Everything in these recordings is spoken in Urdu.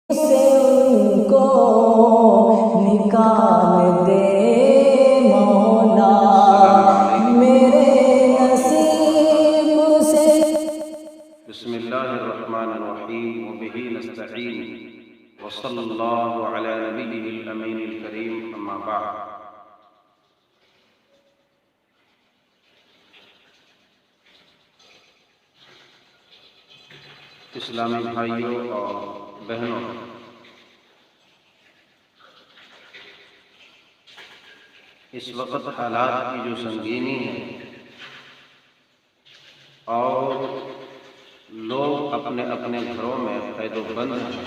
سے ان کو نکال دے مولا، میرے نصیب سے۔ بسم اللہ الرحمن الرحیم وبہ نستعین وصلی اللہ علی نبیہ الامین الکریم، اما بعد۔ اسلامی بھائیوں اور بہنوں، اس وقت حالات کی جو سنگینی ہے اور لوگ اپنے اپنے گھروں میں قید و بند ہیں،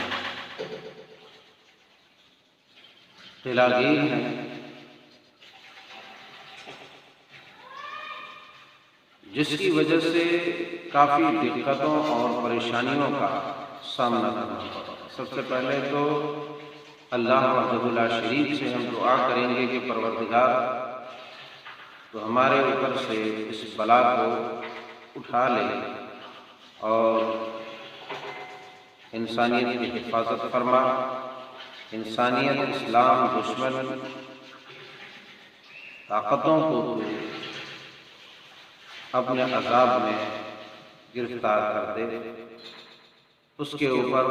قلعہ گیر ہیں، جس کی وجہ سے کافی دقتوں اور پریشانیوں کا سامنا کرنا پڑا۔ سب سے پہلے تو اللہ وحدہ لا شریک سے ہم دعا کریں گے کہ پروردگار تو ہمارے اوپر سے اس بلا کو اٹھا لے اور انسانیت کی حفاظت فرما، انسانیت، اسلام، دشمن طاقتوں کو اپنے عذاب میں گرفتار کر دے، اس کے اوپر،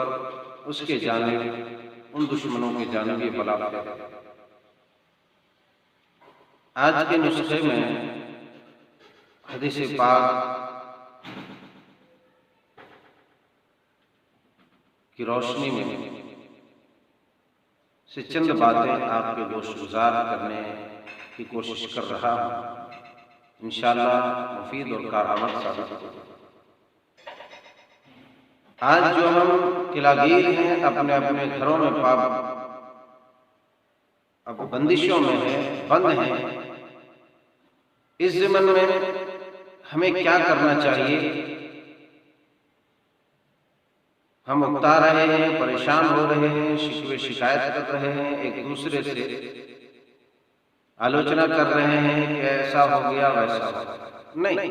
اس کے جانب، ان دشمنوں کی جانب یہ بلا پھیر۔ آج کے نسخے میں حدیث پاک کی روشنی میں سے چند باتیں آپ کے گوش گزار کرنے کی کوشش کر رہا ہوں، انشاءاللہ مفید اور کارآمد ثابت ہوگا۔ آج جو ہم قلعہ گیر ہیں، اپنے اپنے گھروں میں اب بندشوں میں ہیں، بند ہیں، اس ضمن میں ہمیں کیا کرنا چاہیے؟ ہم اکتا رہے ہیں، پریشان ہو رہے ہیں، شکوے شکایت کر رہے ہیں، ایک دوسرے سے آلوچنا کر رہے ہیں کہ ایسا ہو گیا ویسا ہو گیا۔ نہیں،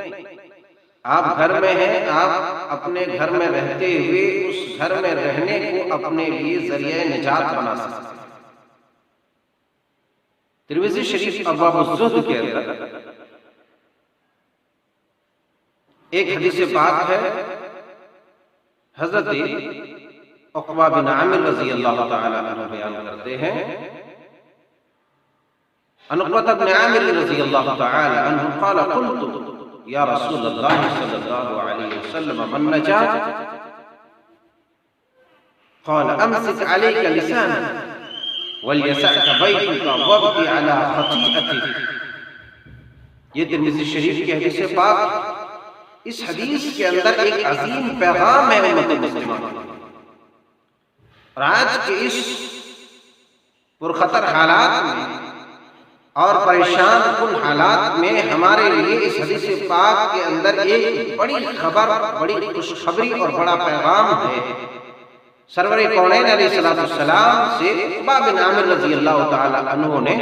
آپ گھر میں ہیں، آپ اپنے گھر میں رہتے ہوئے اس گھر میں رہنے کو اپنے لیے ذریعہ نجات بنا سکتے ہیں۔ ترمذی شریف ابواب الزہد کے اندر ایک حدیث پاک ہے، حضرت عقبہ بن عامر رضی اللہ تعالی عنہ بیان کرتے ہیں، عقبہ بن عامر رضی اللہ تعالی عنہ قال قلت یا رسول اللہ صلی اللہ علیہ وسلم من نجات؟ قال امسك عليك لسانك وليسعك بيتك وابق على خطيئتك۔ یہ ترمذی شریف کی حدیث پاک، اس حدیث کے اندر ایک عظیم پیغام ہے امت مسلمہ، اور آج کے اس پرخطر حالات میں اور پریشان کن حالات میں ہمارے لیے اس حدیث پاک کے اندر ایک بڑی خبر، بڑی خوشخبری اور بڑا پیغام ہے۔ سرور کونین علیہ السلام سے عقبہ بن عامر رضی اللہ تعالی عنہ نے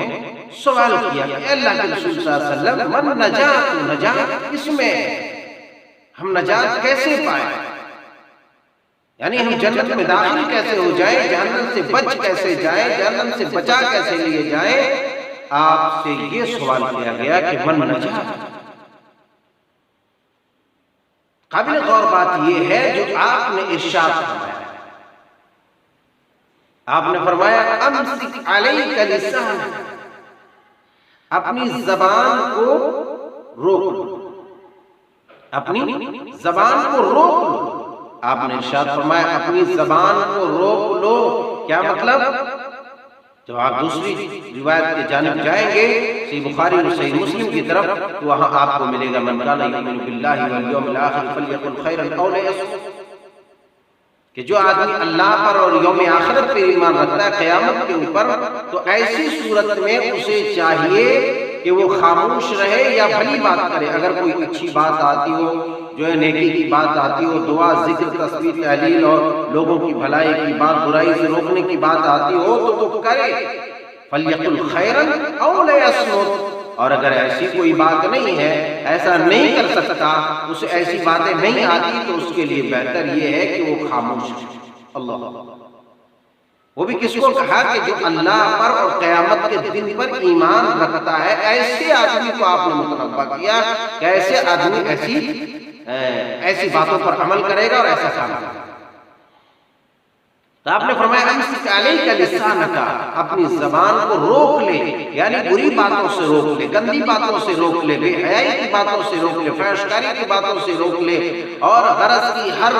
سوال کیا کہ اے اللہ کے رسول صلی اللہ علیہ وسلم، من نجات، نجات کس میں ہے؟ ہم نجات کیسے پائیں؟ یعنی ہم جنت میں داخل کیسے ہو جائیں، جہنم سے بچ کیسے جائیں، جہنم سے بچا کیسے لیے جائیں؟ آپ سے یہ سوال کیا گیا کہ من نجات۔ قابل غور بات یہ ہے جو آپ نے ارشاد فرمایا، آپ نے فرمایا امسک علیک لسانک، اپنی زبان کو روک لو، اپنی زبان کو روک لو۔ آپ نے ارشاد فرمایا اپنی زبان کو روک لو، کیا مطلب؟ جب آپ دوسری روایت کی جانب جائیں گے، صحیح بخاری اور صحیح مسلم کی طرف، تو وہاں آپ کو ملے گا من کان یؤمن باللہ والیوم الآخر فلیقل خیرا او لیصمت، کہ جو آدمی اللہ پر اور یوم آخرت پر ایمان رکھتا ہے، قیامت کے اوپر، تو ایسی صورت میں اسے چاہیے کہ وہ خاموش رہے یا بھلی بات کرے۔ اگر کوئی اچھی بات آتی ہو، جو ہے نیکی کی بات آتی ہو، دعا، ذکر، تسبیح، تحلیل اور لوگوں کی بھلائی کی بات، برائی سے روکنے کی بات آتی ہو تو وہ کرے، فَلْيَقُلْ خَيْرًا أَوْ لَيَصْمُتْ۔ اور اگر ایسی کوئی بات نہیں ہے، ایسا نہیں کر سکتا، اسے ایسی باتیں نہیں آتی، تو اس کے لیے بہتر یہ ہے کہ وہ خاموش ہے۔ اللہ وہ بھی کس کو کہا کہ جو اللہ پر اور قیامت کے دن پر ایمان رکھتا ہے، ایسے آدمی کو آپ نے متنبہ کیا کہ ایسے آدمی ایسی باتوں پر عمل کرے گا اور ایسا کام کرے گا۔ تو آپ نے فرمایا امسک علیک لسانک، اپنی زبان کو روک لے، یعنی بری باتوں سے روک لے، گندی باتوں سے روک لے، بے حیائی کی باتوں سے روک لے، فحش کاری کی باتوں سے روک لے، اور غرض کی ہر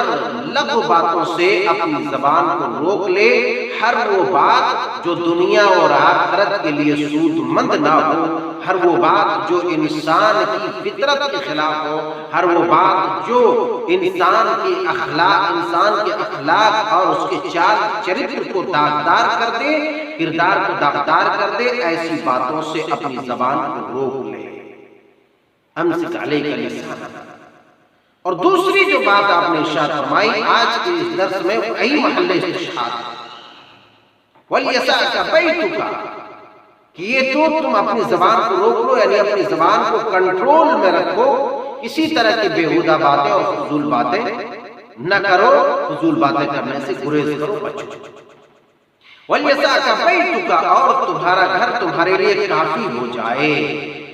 لغو باتوں سے اپنی زبان کو روک لے، ہر وہ بات جو دنیا اور آخرت کے لیے سود مند نہ ہو، ہر وہ بات جو انسان کی فطرت کے خلاف ہو، ہر وہ بات جو انسان کے اخلاق اور اس کے چال چرتر کو داغدار کر دے، کردار کو داغدار کر دے، ایسی باتوں سے اپنی زبان کو روک لے۔ امسک علیک لسانک۔ اور دوسری جو بات آپ نے ارشاد فرمائی آج کے اس درس میں، وہی محل استشہاد، وَلْيَسَعْكَ بَيْتُكَ، کہ یہ تو تم اپنی زبان کو روک لو، یعنی اپنی زبان کو کنٹرول میں رکھو، کسی طرح کی بیہودہ باتیں اور فضول باتیں نہ کرو، فضول باتیں کرنے سے گریز کرو، بچو۔ وَلْيَسَعْكَ بَيْتُكَ، اور تمہارا گھر تمہارے لیے کافی ہو جائے،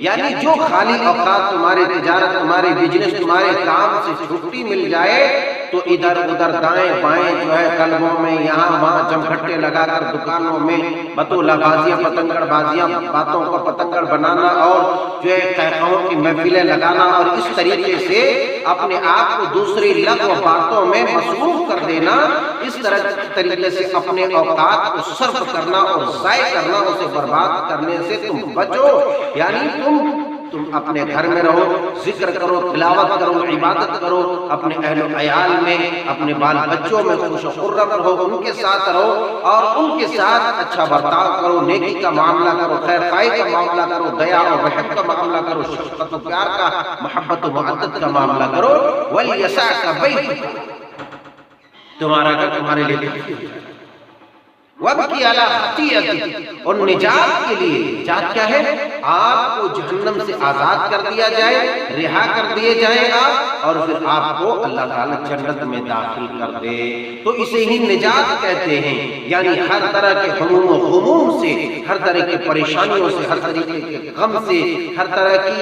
یعنی جو خالی اوقات تمہاری تجارت، تمہاری بزنس، تمہارے کام سے چھٹی مل جائے تو ادھر ادھر دائیں بائیں جو ہے کلبوں میں یہاں وہاں جمگھٹے لگا کر دکانوں میں بطولہ بازیاں، پتنگڑ بازیاں، باتوں کو پتنگڑ بنانا اور جو ہے قہقہوں کی محفلیں لگانا، اور اس طریقے سے اپنے آپ کو دوسری لغو باتوں میں مصروف کر دینا، اس طریقے سے اپنے اوقات کو صرف کرنا اور ضائع کرنا، اسے برباد کرنے سے تم بچو۔ یعنی تم اپنے گھر میں رہو، ذکر کرو، تلاوت کرو، عبادت کرو، اپنے اہل و عیال میں، اپنے بال بچوں میں خوش و خرم رہو، ان کے ساتھ رہو اور ان کے ساتھ اچھا برتاؤ کرو، نیکی کا معاملہ کرو، خیر خواہی کا معاملہ کرو، دیا اور رحمت کا معاملہ کرو، شفقت و پیار کا، محبت و معدت کا معاملہ کرو۔ وَلْيَسَعْكَ بَيْتُكَ، تمہارا گھر تمہارے لیے کافی ہو جائے۔ وَابْكِ عَلَىٰ خَطِيئَتِكَ، اور نجات کے لیے، نجات کیا ہے؟ آپ کو جہنم سے آزاد کر دیا جائے، رہا کر دیے جائیں آپ، اور پھر آپ کو اللہ تعالیٰ جنت میں داخل کر دے، تو اسے ہی نجات کہتے ہیں۔ یعنی ہر طرح کے ہموم و غموم سے، ہر طرح کی پریشانیوں سے، ہر طریقے کے غم سے، ہر طرح کی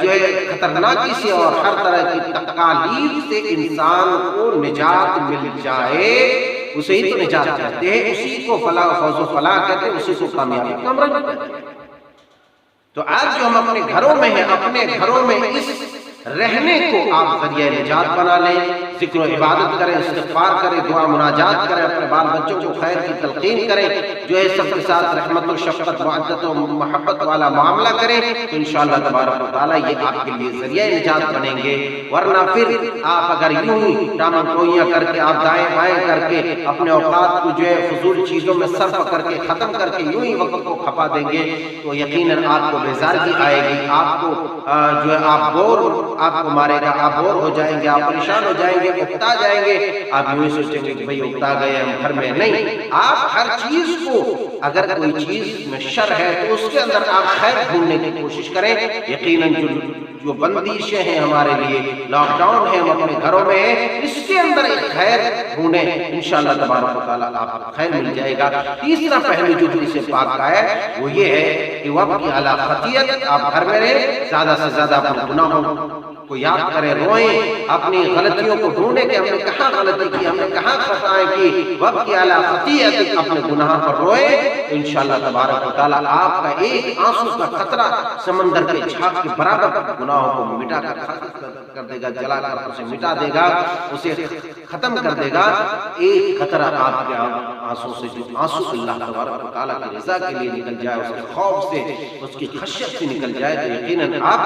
جو ہے خطرناکی سے اور ہر طرح کی تکالیف سے انسان کو نجات مل جائے، اسے ہی تو نجات کہتے ہیں، اسی کو فلاح و فوز و فلاح کہتے ہیں، اسی کو کامیابی کامرانی کہتے ہیں۔ تو آج جو ہم اپنے گھروں میں ہیں، اپنے گھروں میں اس رہنے کو آپ ذریعہ نجات بنا لیں، ذکر و عبادت کریں، استغفار کریں، دعا مناجات کریں، اپنے بال بچوں کو خیر کی تلقین کریں، جو ہے سب کے ساتھ رحمت و شفقت، معدت و محبت والا معاملہ کریں، تو انشاءاللہ تبارک و تعالیٰ یہ آپ کے لیے ذریعہ نجات بنیں گے۔ ورنہ پھر آپ اگر یوں ہی ٹامن کوئیاں کر کے، آپ دائیں بائیں کر کے اپنے اوقات کو جو ہے فضول چیزوں میں صرف کر کے، ختم کر کے یوں ہی وقت کو کھپا دیں گے، تو یقیناً آپ کو بیزارگی آئے گی، آپ کو جو ہے آپ کو مارے گا، آپ بور ہو جائیں گے، آپ پریشان ہو جائیں گے، اکتا جائیں گے، آپ یوں ہی سوچیں گے کہ بھئی اکتا گئے ہم گھر میں، نہیں، آپ ہر چیز کو، اگر کوئی چیز میں شر ہے تو اس کے اندر آپ خیر ڈھونڈنے کی کوشش کریں۔ یقیناً جو بندشیں ہیں ہمارے لیے، لاک ڈاؤن ہے، ہم اپنے گھروں میں ہیں، اس کے اندر ایک خیر ڈھونڈیں، انشاءاللہ تبارک و تعالیٰ آپ کو خیر مل جائے گا۔ تیسرا پہلو جو حدیث پاک کا ہے وہ یہ ہے کہ وَابْكِ عَلَىٰ خَطِيئَتِكَ، آپ گھر میں رہیں، زیادہ سے زیادہ اپنے گناہوں کو یاد کریں، روئیں، اپنی غلطیوں کو ڈھونڈیں کہ ہم نے کہاں غلطی کی، ہم نے کہاں خطائیں کی، وَابْكِ عَلَىٰ خَطِيئَتِكَ، اپنے گناہ پر روئیں، تو انشاءاللہ تبارک و تعالیٰ آپ کا ایک آنسو کا قطرہ سمندر کے جھاگ کے برابر گناہوں کو مٹا کر دے گا، جلا کر اسے مٹا دے گا، اسے ختم کر دے گا۔ ایک قطرہ آپ کے آنسو سے، جو آنسو اللہ تبارک و تعالیٰ کی رضا کے لیے نکل جائے، اس کے خوف سے، اس کی خشیت سے نکل جائے، تو یقیناً آپ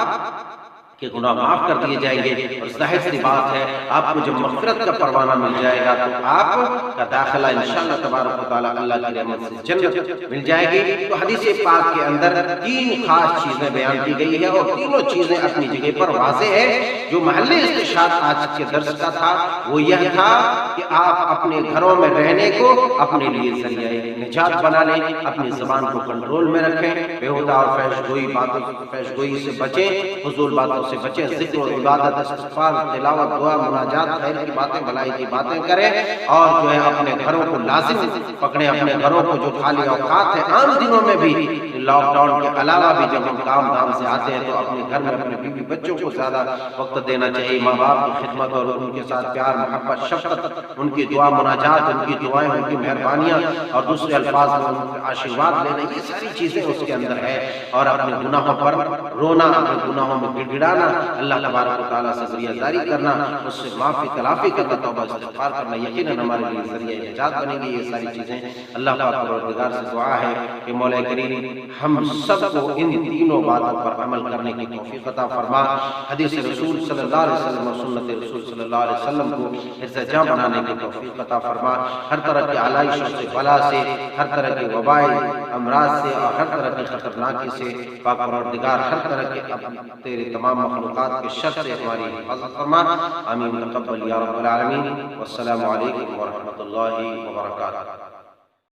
کہ گناہ معاف کر دیے جائیں گے، اور ظاہر سی بات ہے آپ کو جب مغفرت کا پروانہ مل جائے گا تو آپ کا داخلہ انشاءاللہ تبارک و تعالیٰ اللہ کی رحمت سے جنت مل جائے گی۔ تو حدیث پاک کے اندر تین خاص چیزیں بیان کی گئی ہے، اور تینوں چیزیں اپنی جگہ پر واضح ہے۔ جو محل استشہاد آج کے درس کا تھا وہ یہ تھا کہ آپ اپنے گھروں میں رہنے کو اپنے لیے ذریعہ نجات بنا لیں، اپنی زبان کو کنٹرول میں رکھیں، بےہودہ اور فحش گوئی سے بچیں، فضول باتوں سے بچیں، ذکر و عبادت، استغفار، تلاوت، دعا، مناجات، خیر کی باتیں، بھلائی کی باتیں کریں، اور جو ہے اپنے گھروں کو لازم پکڑیں، اپنے گھروں کو جو خالی اوقات ہے عام دنوں میں بھی، لاک ڈاؤن کے علاوہ بھی جب ہم کام دھام سے آتے ہیں تو اپنے گھر میں اپنے بیوی بچوں کو زیادہ وقت دینا چاہیے، ماں باپ کی خدمت اور ان کے ساتھ پیار، محبت، شفقت، ان کی دعا مناجات، ان کی دعائیں، ان کی مہربانیاں اور دوسرے الفاظ میں ان کے آشیرواد لینا، یہ ساری چیزیں اس کے اندر ہے، اور اپنے گناہوں پر رونا، اپنے گناہوں میں گڑ گڑانا، اللہ تبارک و تعالیٰ سے ذریعہ جاری کرنا، اس سے معافی تلافی کرنا، توبہ استغفار کرنا، یقیناً ہمارے لیے ذریعہ نجات بنے گی۔ یہ ساری چیزیں اللہ پاک پروردگار سے دعا ہے کہ مولا کریم ہم سب کو ان تینوں باتوں پر عمل کرنے کی توفیق عطا فرما، حدیث رسول صلی اللہ علیہ وسلم اور سنت رسول صلی اللہ علیہ وسلم کو حفظ جاں بنانے کی توفیق عطا فرما، ہر طرح کی آلائشوں سے، بلا سے، ہر طرح کے وبائی امراض سے اور ہر طرح کی خطرناکی سے پاک پروردگار ہر طرح کے تیرے تمام مخلوقات کے شر سے ہماری حفاظت فرما، آمین تقبل یا رب العالمین، والسلام علیکم ورحمۃ اللہ وبرکاتہ۔